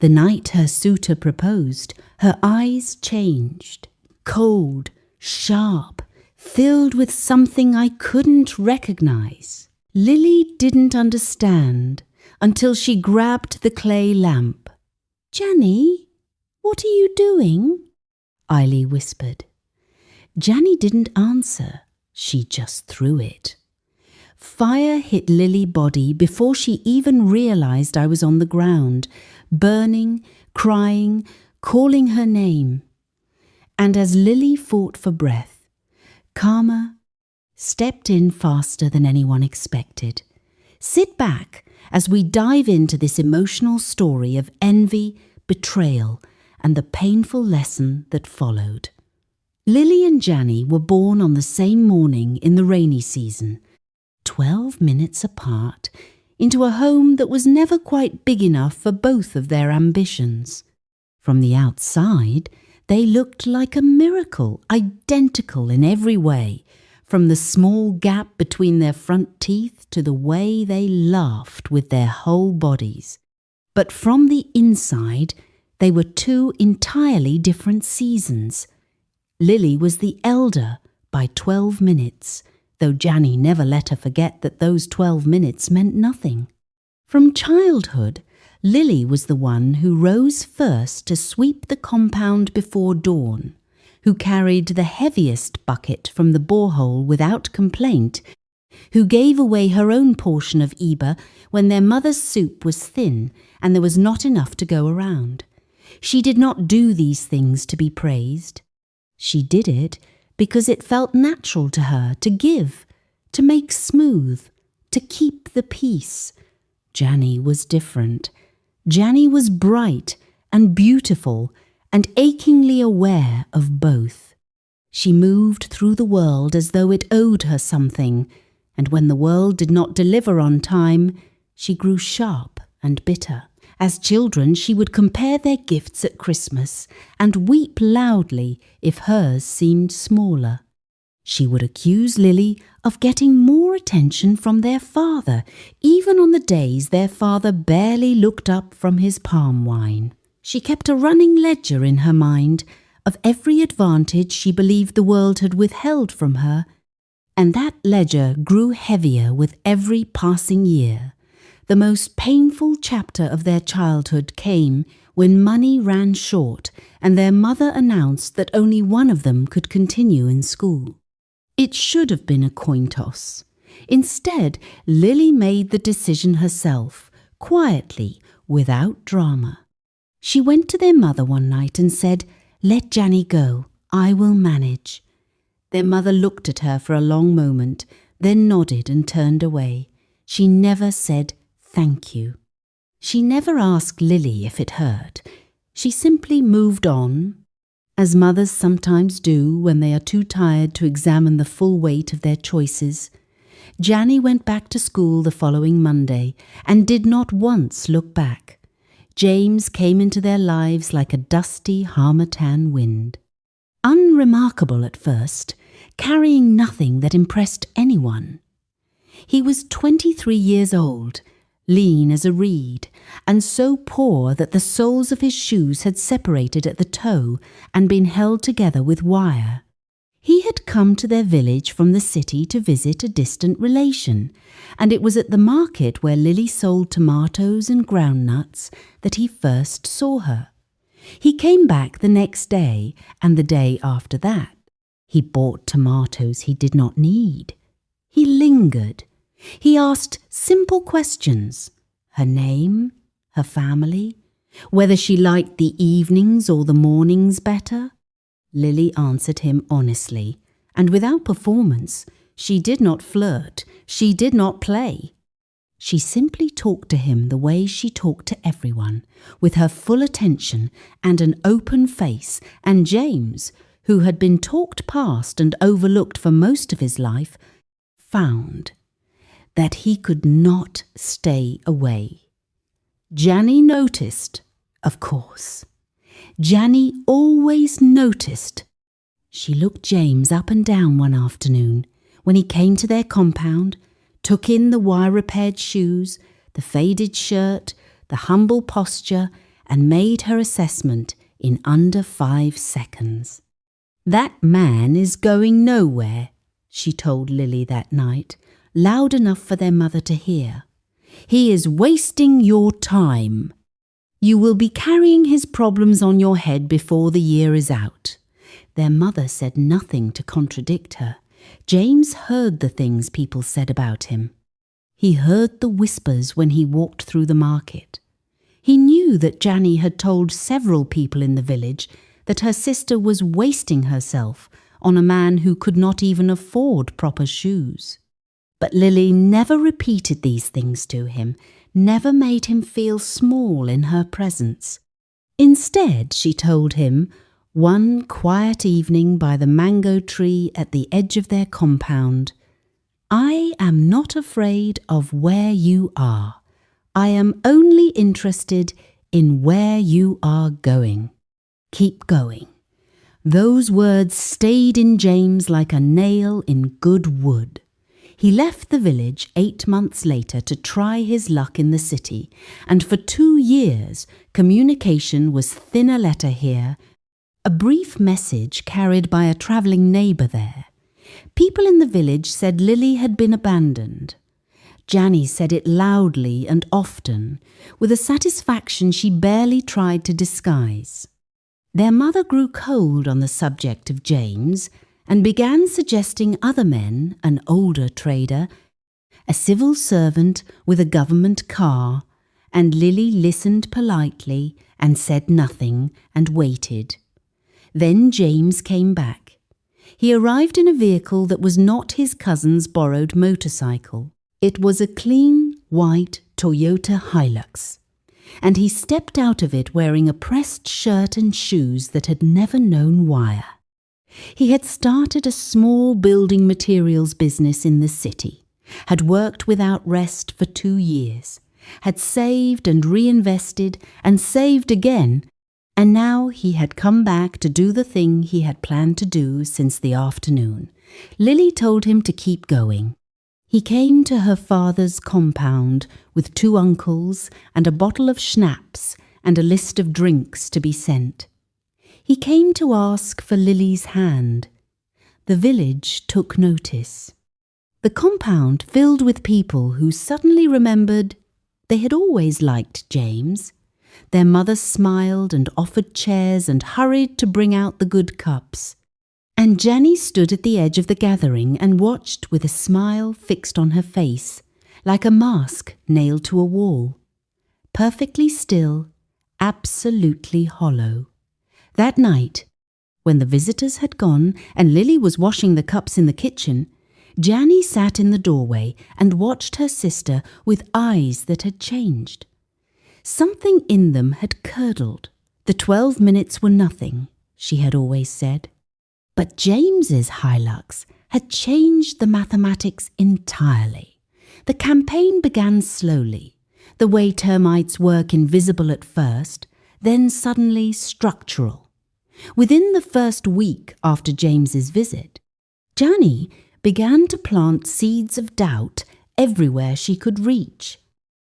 The night her suitor proposed, her eyes changed, cold, sharp, filled with something I couldn't recognize. Lily didn't understand until she grabbed the clay lamp. "Janny, what are you doing?" Eily whispered. Janny didn't answer. She just threw it. Fire hit Lily's body before she even realized I was on the ground, burning, crying, calling her name. And as Lily fought for breath, Karma stepped in faster than anyone expected. Sit back as we dive into this emotional story of envy, betrayal, and the painful lesson that followed. Lily and Janny were born on the same morning in the rainy season, 12 minutes apart, into a home that was never quite big enough for both of their ambitions. From the outside, they looked like a miracle, identical in every way, from the small gap between their front teeth to the way they laughed with their whole bodies. But from the inside, they were two entirely different seasons. Lily was the elder by 12 minutes, though Janny never let her forget that those 12 minutes meant nothing. From childhood, Lily was the one who rose first to sweep the compound before dawn, who carried the heaviest bucket from the borehole without complaint, who gave away her own portion of Eba when their mother's soup was thin and there was not enough to go around. She did not do these things to be praised. She did it because it felt natural to her to give, to make smooth, to keep the peace. Janny was different. Janny was bright and beautiful and achingly aware of both. She moved through the world as though it owed her something, and when the world did not deliver on time, she grew sharp and bitter. As children, she would compare their gifts at Christmas and weep loudly if hers seemed smaller. She would accuse Lily of getting more attention from their father, even on the days their father barely looked up from his palm wine. She kept a running ledger in her mind of every advantage she believed the world had withheld from her, and that ledger grew heavier with every passing year. The most painful chapter of their childhood came when money ran short and their mother announced that only one of them could continue in school. It should have been a coin toss. Instead, Lily made the decision herself, quietly, without drama. She went to their mother one night and said, "Let Janny go, I will manage." Their mother looked at her for a long moment, then nodded and turned away. She never said thank you. She never asked Lily if it hurt. She simply moved on, as mothers sometimes do when they are too tired to examine the full weight of their choices. Janny went back to school the following Monday and did not once look back. James came into their lives like a dusty harmattan wind. Unremarkable at first, carrying nothing that impressed anyone. He was 23 years old, lean as a reed, and so poor that the soles of his shoes had separated at the toe and been held together with wire. He had come to their village from the city to visit a distant relation, and it was at the market where Lily sold tomatoes and groundnuts that he first saw her. He came back the next day and the day after that. He bought tomatoes he did not need. He lingered. He asked simple questions: her name, her family, whether she liked the evenings or the mornings better. Lily answered him honestly, and without performance. She did not flirt, she did not play. She simply talked to him the way she talked to everyone, with her full attention and an open face, and James, who had been talked past and overlooked for most of his life, found that he could not stay away. Janny noticed, of course. Janny always noticed. She looked James up and down one afternoon when he came to their compound, took in the wire-repaired shoes, the faded shirt, the humble posture, and made her assessment in under 5 seconds. "That man is going nowhere," she told Lily that night, loud enough for their mother to hear. "He is wasting your time. You will be carrying his problems on your head before the year is out." Their mother said nothing to contradict her. James heard the things people said about him. He heard the whispers when he walked through the market. He knew that Janny had told several people in the village that her sister was wasting herself on a man who could not even afford proper shoes. But Lily never repeated these things to him, never made him feel small in her presence. Instead, she told him, one quiet evening by the mango tree at the edge of their compound, "I am not afraid of where you are. I am only interested in where you are going. Keep going." Those words stayed in James like a nail in good wood. He left the village 8 months later to try his luck in the city, and for 2 years communication was thinner letter here, a brief message carried by a travelling neighbour there. People in the village said Lily had been abandoned. Janny said it loudly and often, with a satisfaction she barely tried to disguise. Their mother grew cold on the subject of James and began suggesting other men, an older trader, a civil servant with a government car, and Lily listened politely and said nothing and waited. Then James came back. He arrived in a vehicle that was not his cousin's borrowed motorcycle. It was a clean, white Toyota Hilux, and he stepped out of it wearing a pressed shirt and shoes that had never known wire. He had started a small building materials business in the city, had worked without rest for 2 years, had saved and reinvested and saved again, and now he had come back to do the thing he had planned to do since the afternoon. Lily told him to keep going. He came to her father's compound with 2 uncles and a bottle of schnapps and a list of drinks to be sent. He came to ask for Lily's hand. The village took notice. The compound filled with people who suddenly remembered they had always liked James. Their mother smiled and offered chairs and hurried to bring out the good cups. And Janny stood at the edge of the gathering and watched with a smile fixed on her face, like a mask nailed to a wall. Perfectly still, absolutely hollow. That night, when the visitors had gone and Lily was washing the cups in the kitchen, Janny sat in the doorway and watched her sister with eyes that had changed. Something in them had curdled. The 12 minutes were nothing, she had always said. But James's Hilux had changed the mathematics entirely. The campaign began slowly, the way termites work invisible at first, then suddenly structural. Within the first week after James's visit, Janny began to plant seeds of doubt everywhere she could reach.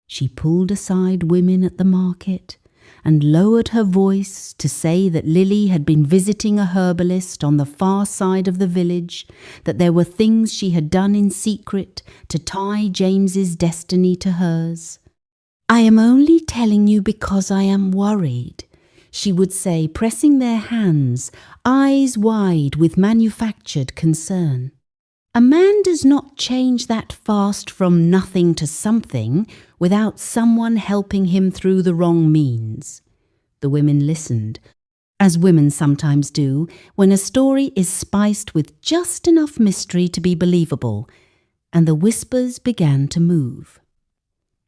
She pulled aside women at the market and lowered her voice to say that Lily had been visiting a herbalist on the far side of the village, that there were things she had done in secret to tie James's destiny to hers. "I am only telling you because I am worried," she would say, pressing their hands, eyes wide with manufactured concern. A man does not change that fast from nothing to something without someone helping him through the wrong means. The women listened, as women sometimes do when a story is spiced with just enough mystery to be believable, and the whispers began to move.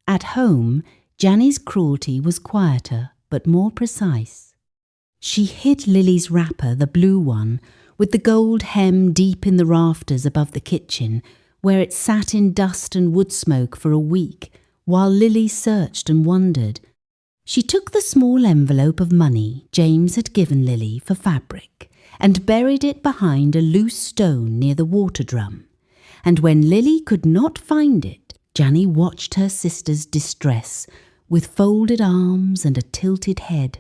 At home, Janny's cruelty was quieter but more precise. She hid Lily's wrapper, the blue one, with the gold hem deep in the rafters above the kitchen, where it sat in dust and wood smoke for a week, while Lily searched and wondered. She took the small envelope of money James had given Lily for fabric and buried it behind a loose stone near the water drum. And when Lily could not find it, Janny watched her sister's distress with folded arms and a tilted head.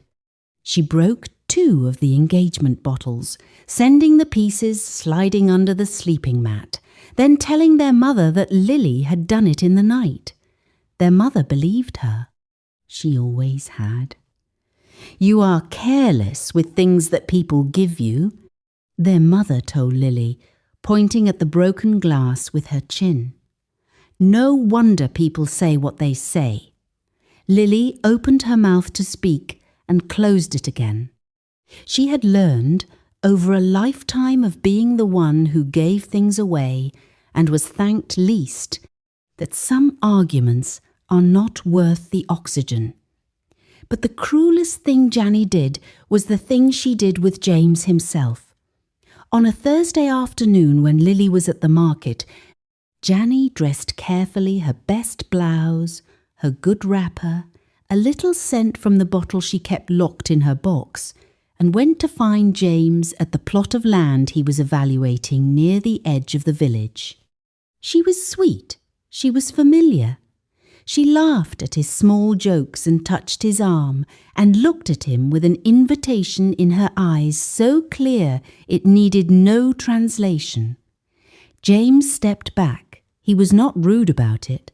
She broke 2 of the engagement bottles, sending the pieces sliding under the sleeping mat, then telling their mother that Lily had done it in the night. Their mother believed her. She always had. "You are careless with things that people give you," their mother told Lily, pointing at the broken glass with her chin. "No wonder people say what they say." Lily opened her mouth to speak and closed it again. She had learned, over a lifetime of being the one who gave things away and was thanked least, that some arguments are not worth the oxygen. But the cruelest thing Janny did was the thing she did with James himself. On a Thursday afternoon when Lily was at the market, Janny dressed carefully her best blouse, her good wrapper, a little scent from the bottle she kept locked in her box, and went to find James at the plot of land he was evaluating near the edge of the village. She was sweet. She was familiar. She laughed at his small jokes and touched his arm and looked at him with an invitation in her eyes so clear it needed no translation. James stepped back. He was not rude about it.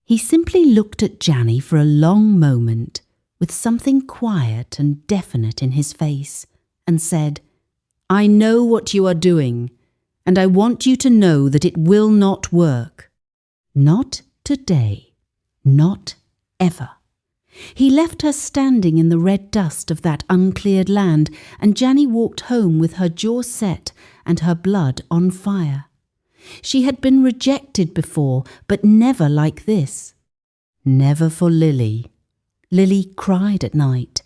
He simply looked at Janny for a long moment, with something quiet and definite in his face, and said, "I know what you are doing, and I want you to know that it will not work. Not today. Not ever." He left her standing in the red dust of that uncleared land, and Janny walked home with her jaw set and her blood on fire. She had been rejected before, but never like this. Never for Lily. Lily cried at night.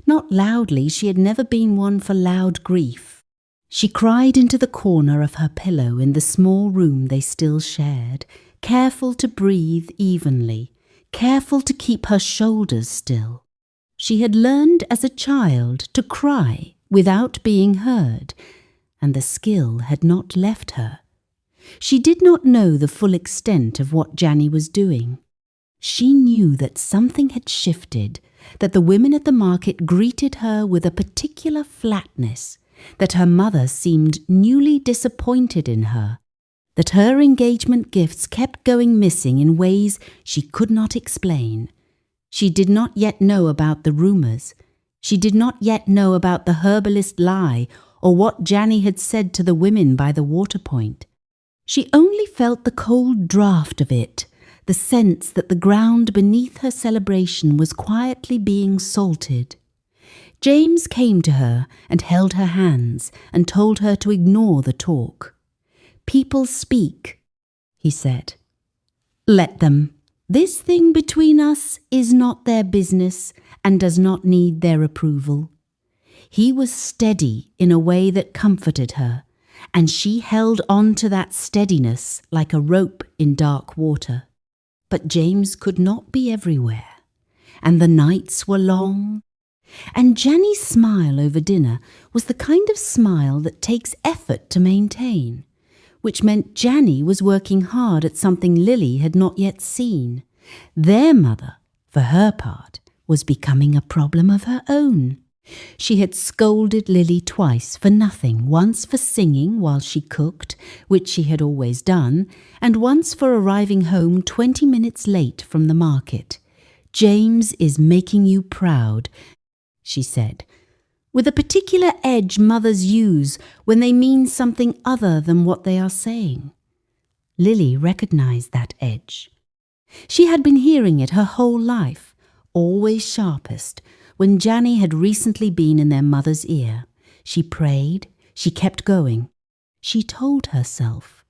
Not loudly, she had never been one for loud grief. She cried into the corner of her pillow in the small room they still shared, careful to breathe evenly, careful to keep her shoulders still. She had learned as a child to cry without being heard, and the skill had not left her. She did not know the full extent of what Janny was doing. She knew that something had shifted, that the women at the market greeted her with a particular flatness, that her mother seemed newly disappointed in her, that her engagement gifts kept going missing in ways she could not explain. She did not yet know about the rumours. She did not yet know about the herbalist lie or what Janny had said to the women by the water point. She only felt the cold draught of it, the sense that the ground beneath her celebration was quietly being salted. James came to her and held her hands and told her to ignore the talk. "People speak," he said. "Let them. This thing between us is not their business and does not need their approval." He was steady in a way that comforted her, and she held on to that steadiness like a rope in dark water. But James could not be everywhere, and the nights were long, and Janny's smile over dinner was the kind of smile that takes effort to maintain, which meant Janny was working hard at something Lily had not yet seen. Their mother, for her part, was becoming a problem of her own. She had scolded Lily twice for nothing, once for singing while she cooked, which she had always done, and once for arriving home 20 minutes late from the market. "James is making you proud," she said, with a particular edge mothers use when they mean something other than what they are saying. Lily recognized that edge. She had been hearing it her whole life, always sharpest, when Janny had recently been in their mother's ear. She prayed, she kept going. She told herself,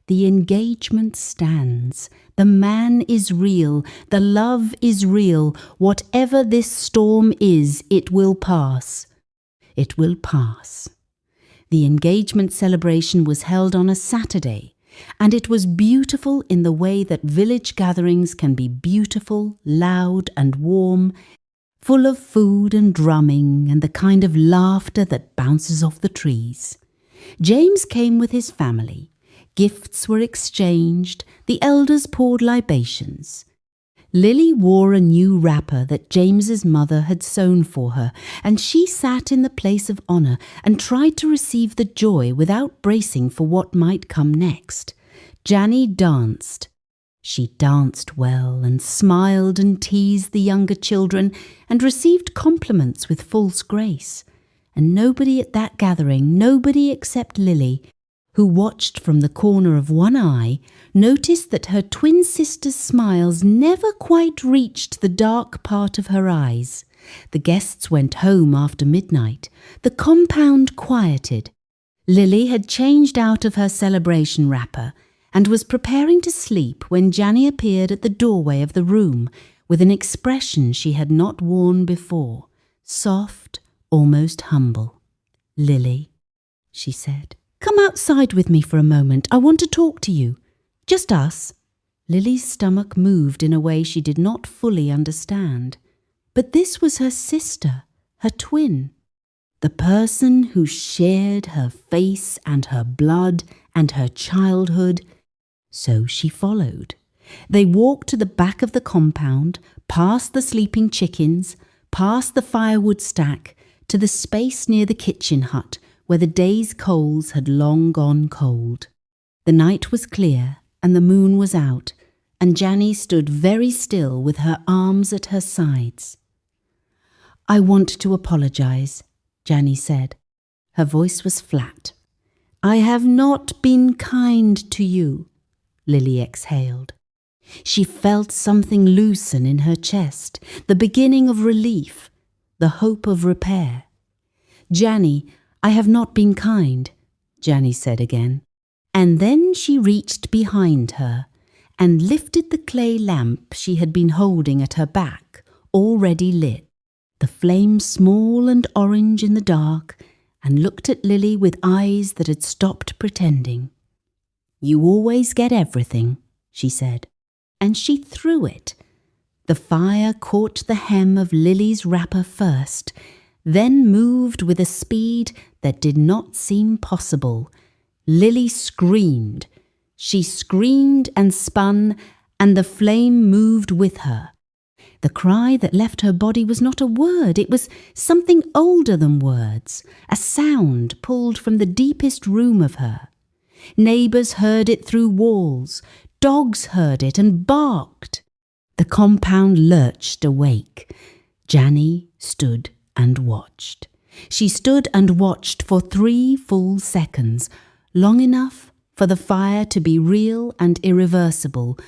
"The engagement stands, the man is real, the love is real, whatever this storm is, it will pass. It will pass." The engagement celebration was held on a Saturday, and it was beautiful in the way that village gatherings can be beautiful, loud and warm, full of food and drumming and the kind of laughter that bounces off the trees. James came with his family. Gifts were exchanged. The elders poured libations. Lily wore a new wrapper that James's mother had sewn for her, and she sat in the place of honour and tried to receive the joy without bracing for what might come next. Janny danced. She danced well and smiled and teased the younger children and received compliments with false grace. And nobody at that gathering, nobody except Lily, who watched from the corner of one eye, noticed that her twin sister's smiles never quite reached the dark part of her eyes. The guests went home after midnight. The compound quieted. Lily had changed out of her celebration wrapper and was preparing to sleep when Janny appeared at the doorway of the room with an expression she had not worn before, soft, almost humble. "Lily," she said, "come outside with me for a moment. I want to talk to you. Just us." Lily's stomach moved in a way she did not fully understand. But this was her sister, her twin, the person who shared her face and her blood and her childhood. So she followed. They walked to the back of the compound, past the sleeping chickens, past the firewood stack, to the space near the kitchen hut where the day's coals had long gone cold. The night was clear and the moon was out, and Janny stood very still with her arms at her sides. "I want to apologize," Janny said. Her voice was flat. "I have not been kind to you," Lily exhaled. She felt something loosen in her chest, the beginning of relief, the hope of repair. "Janny, I have not been kind," Janny said again. And then she reached behind her and lifted the clay lamp she had been holding at her back, already lit, the flame small and orange in the dark, and looked at Lily with eyes that had stopped pretending. "You always get everything," she said, and she threw it. The fire caught the hem of Lily's wrapper first, then moved with a speed that did not seem possible. Lily screamed. She screamed and spun, and the flame moved with her. The cry that left her body was not a word, it was something older than words, a sound pulled from the deepest room of her. Neighbours heard it through walls, dogs heard it and barked. The compound lurched awake. Janny stood and watched. She stood and watched for 3 full seconds, long enough for the fire to be real and irreversible,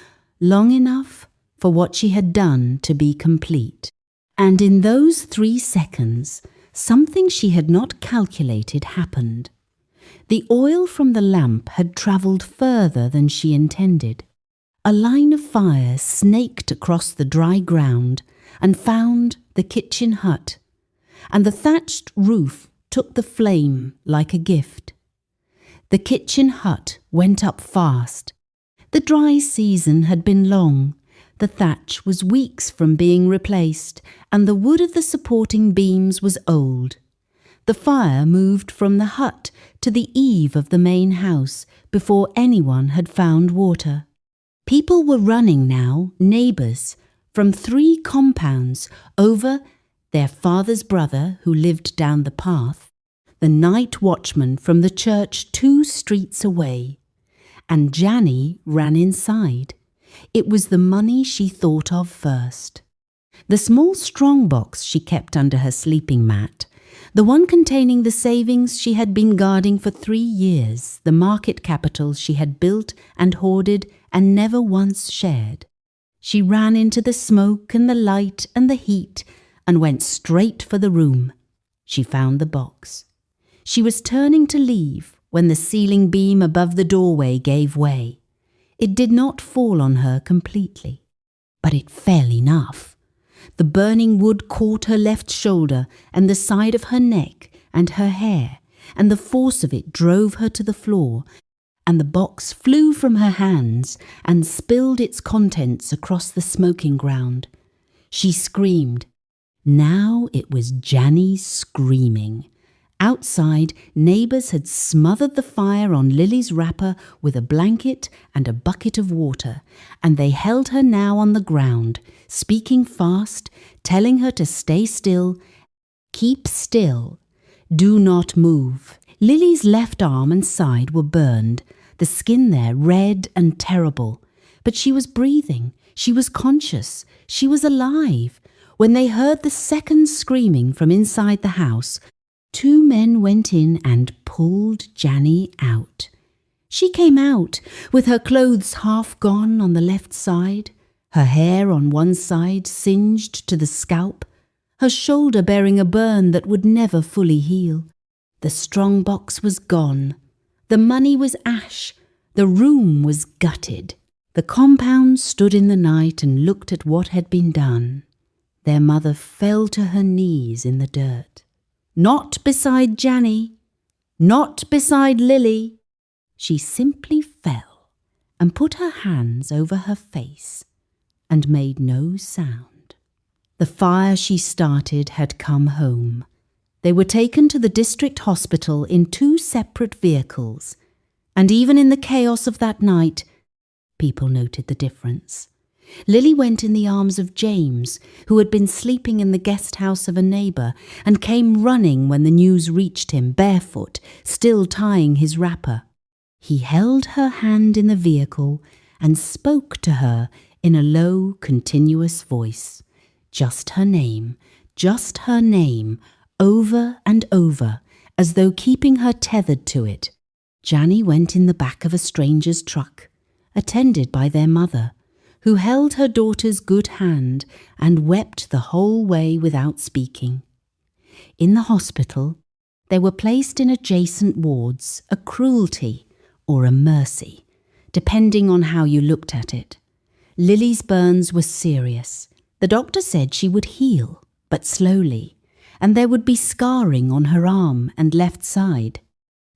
long enough for what she had done to be complete. And in those 3 seconds, something she had not calculated happened. The oil from the lamp had travelled further than she intended. A line of fire snaked across the dry ground and found the kitchen hut, and the thatched roof took the flame like a gift. The kitchen hut went up fast. The dry season had been long. The thatch was weeks from being replaced, and the wood of the supporting beams was old. The fire moved from the hut to the eave of the main house before anyone had found water. People were running now, neighbours, from 3 compounds over, their father's brother who lived down the path, the night watchman from the church 2 streets away, and Janny ran inside. It was the money she thought of first. The small strong box she kept under her sleeping mat, the one containing the savings she had been guarding for 3 years, the market capital she had built and hoarded and never once shared. She ran into the smoke and the light and the heat and went straight for the room. She found the box. She was turning to leave when the ceiling beam above the doorway gave way. It did not fall on her completely, but it fell enough. The burning wood caught her left shoulder and the side of her neck and her hair, and the force of it drove her to the floor, and the box flew from her hands and spilled its contents across the smoking ground. She screamed. Now it was Janny screaming. Outside, neighbours had smothered the fire on Lily's wrapper with a blanket and a bucket of water, and they held her now on the ground, speaking fast, telling her to stay still. Keep still. Do not move. Lily's left arm and side were burned, the skin there red and terrible. But she was breathing. She was conscious. She was alive. When they heard the second screaming from inside the house, 2 men went in and pulled Janny out. She came out with her clothes half gone on the left side, her hair on one side singed to the scalp, her shoulder bearing a burn that would never fully heal. The strong box was gone. The money was ash. The room was gutted. The compound stood in the night and looked at what had been done. Their mother fell to her knees in the dirt. Not beside Janny, not beside Lily. She simply fell and put her hands over her face and made no sound. The fire she started had come home. They were taken to the district hospital in 2 separate vehicles, and even in the chaos of that night, people noted the difference. Lily went in the arms of James, who had been sleeping in the guest house of a neighbour, and came running when the news reached him, barefoot, still tying his wrapper. He held her hand in the vehicle and spoke to her in a low, continuous voice. Just her name, over and over, as though keeping her tethered to it. Janny went in the back of a stranger's truck, attended by their mother, who held her daughter's good hand and wept the whole way without speaking. In the hospital, they were placed in adjacent wards, a cruelty or a mercy, depending on how you looked at it. Lily's burns were serious. The doctor said she would heal, but slowly, and there would be scarring on her arm and left side.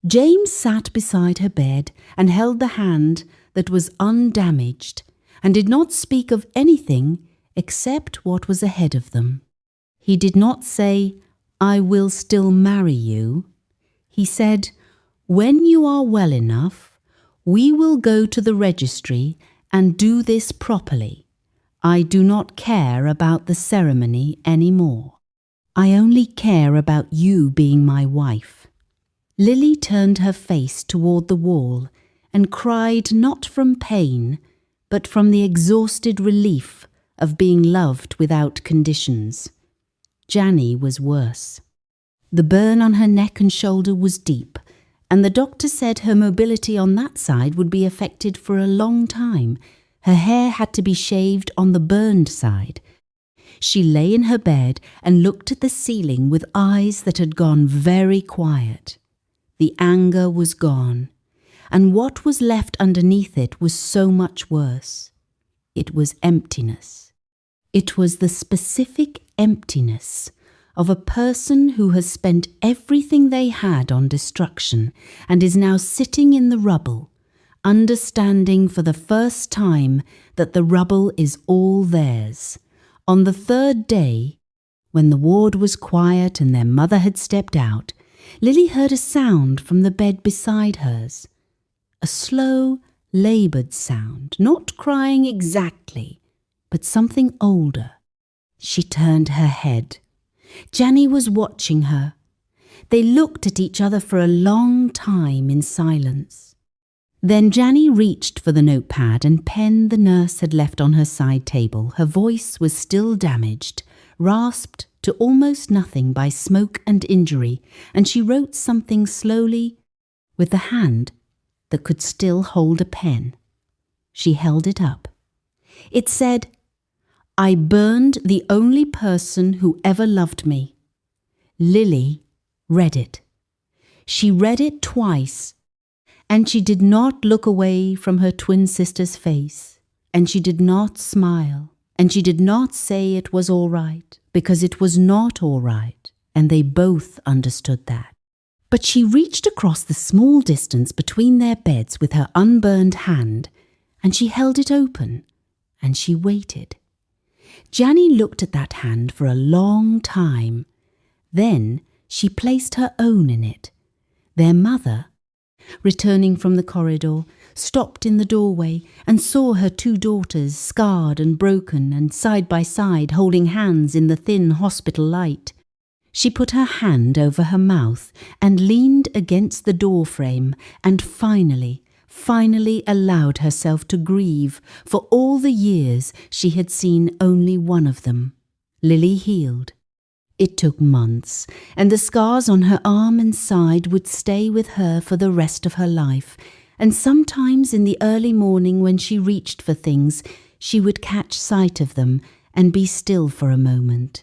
James sat beside her bed and held the hand that was undamaged and did not speak of anything except what was ahead of them. He did not say, "I will still marry you." He said, "When you are well enough, we will go to the registry and do this properly. I do not care about the ceremony anymore. I only care about you being my wife." Lily turned her face toward the wall and cried not from pain, but from the exhausted relief of being loved without conditions. Janny was worse. The burn on her neck and shoulder was deep, and the doctor said her mobility on that side would be affected for a long time. Her hair had to be shaved on the burned side. She lay in her bed and looked at the ceiling with eyes that had gone very quiet. The anger was gone, and what was left underneath it was so much worse. It was emptiness. It was the specific emptiness of a person who has spent everything they had on destruction and is now sitting in the rubble, understanding for the first time that the rubble is all theirs. On the 3rd day, when the ward was quiet and their mother had stepped out, Lily heard a sound from the bed beside hers. A slow, laboured sound, not crying exactly, but something older. She turned her head. Janny was watching her. They looked at each other for a long time in silence. Then Janny reached for the notepad and pen the nurse had left on her side table. Her voice was still damaged, rasped to almost nothing by smoke and injury, and she wrote something slowly with the hand that could still hold a pen. She held it up. It said, "I burned the only person who ever loved me." Lily read it. She read it twice, and she did not look away from her twin sister's face, and she did not smile, and she did not say it was all right, because it was not all right, and they both understood that. But she reached across the small distance between their beds with her unburned hand, and she held it open, and she waited. Janny looked at that hand for a long time. Then she placed her own in it. Their mother, returning from the corridor, stopped in the doorway and saw her two daughters, scarred and broken and side by side holding hands in the thin hospital light. She put her hand over her mouth and leaned against the door frame and finally allowed herself to grieve for all the years she had seen only one of them. Lily healed. It took months, and the scars on her arm and side would stay with her for the rest of her life, and sometimes in the early morning when she reached for things, she would catch sight of them and be still for a moment.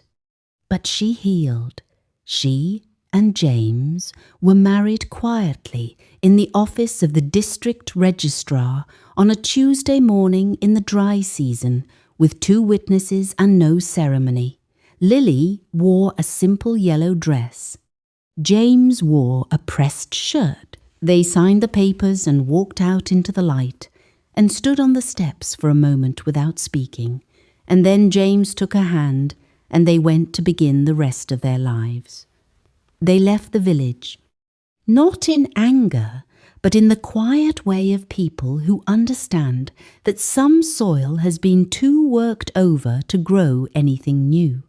But she healed. She and James were married quietly in the office of the district registrar on a Tuesday morning in the dry season, with 2 witnesses and no ceremony. Lily wore a simple yellow dress. James wore a pressed shirt. They signed the papers and walked out into the light and stood on the steps for a moment without speaking, and then James took her hand and they went to begin the rest of their lives. They left the village, not in anger, but in the quiet way of people who understand that some soil has been too worked over to grow anything new.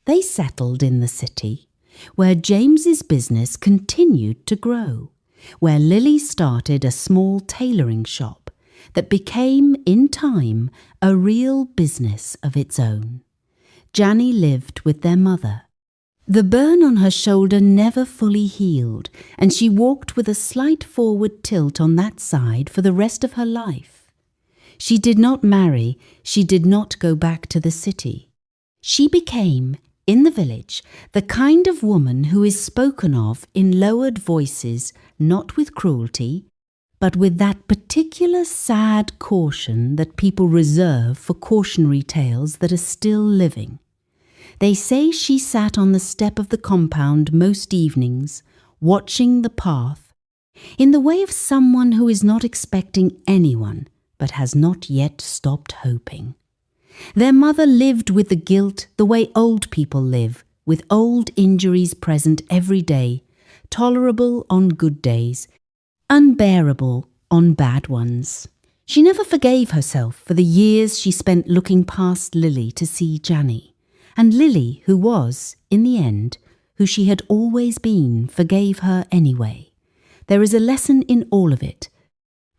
They settled in the city, where James's business continued to grow, where Lily started a small tailoring shop that became, in time, a real business of its own. Janny lived with their mother. The burn on her shoulder never fully healed, and she walked with a slight forward tilt on that side for the rest of her life. She did not marry, she did not go back to the city. She became, in the village, the kind of woman who is spoken of in lowered voices, not with cruelty, but with that particular sad caution that people reserve for cautionary tales that are still living. They say she sat on the step of the compound most evenings, watching the path, in the way of someone who is not expecting anyone, but has not yet stopped hoping. Their mother lived with the guilt the way old people live, with old injuries present every day, tolerable on good days, unbearable on bad ones. She never forgave herself for the years she spent looking past Lily to see Janny. And Lily, who was, in the end, who she had always been, forgave her anyway. There is a lesson in all of it,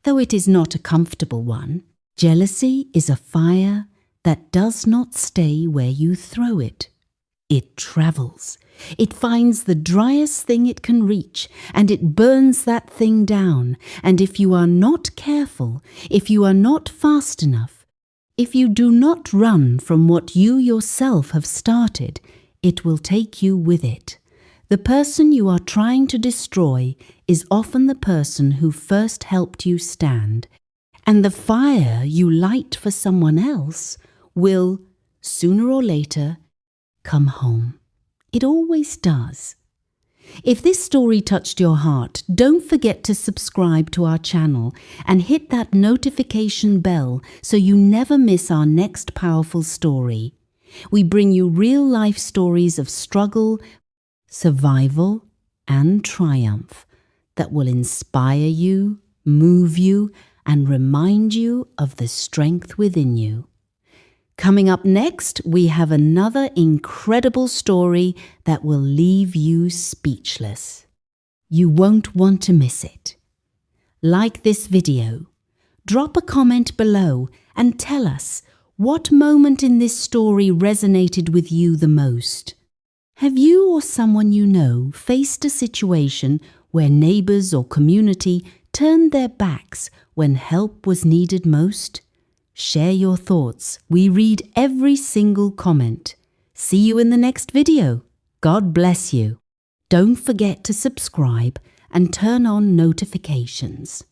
though it is not a comfortable one. Jealousy is a fire that does not stay where you throw it. It travels. It finds the driest thing it can reach, and it burns that thing down. And if you are not careful, if you are not fast enough, if you do not run from what you yourself have started, it will take you with it. The person you are trying to destroy is often the person who first helped you stand, and the fire you light for someone else will, sooner or later, come home. It always does. If this story touched your heart, don't forget to subscribe to our channel and hit that notification bell so you never miss our next powerful story. We bring you real-life stories of struggle, survival, and triumph that will inspire you, move you, and remind you of the strength within you. Coming up next, we have another incredible story that will leave you speechless. You won't want to miss it. Like this video, drop a comment below and tell us what moment in this story resonated with you the most. Have you or someone you know faced a situation where neighbours or community turned their backs when help was needed most? Share your thoughts. We read every single comment. See you in the next video. God bless you. Don't forget to subscribe and turn on notifications.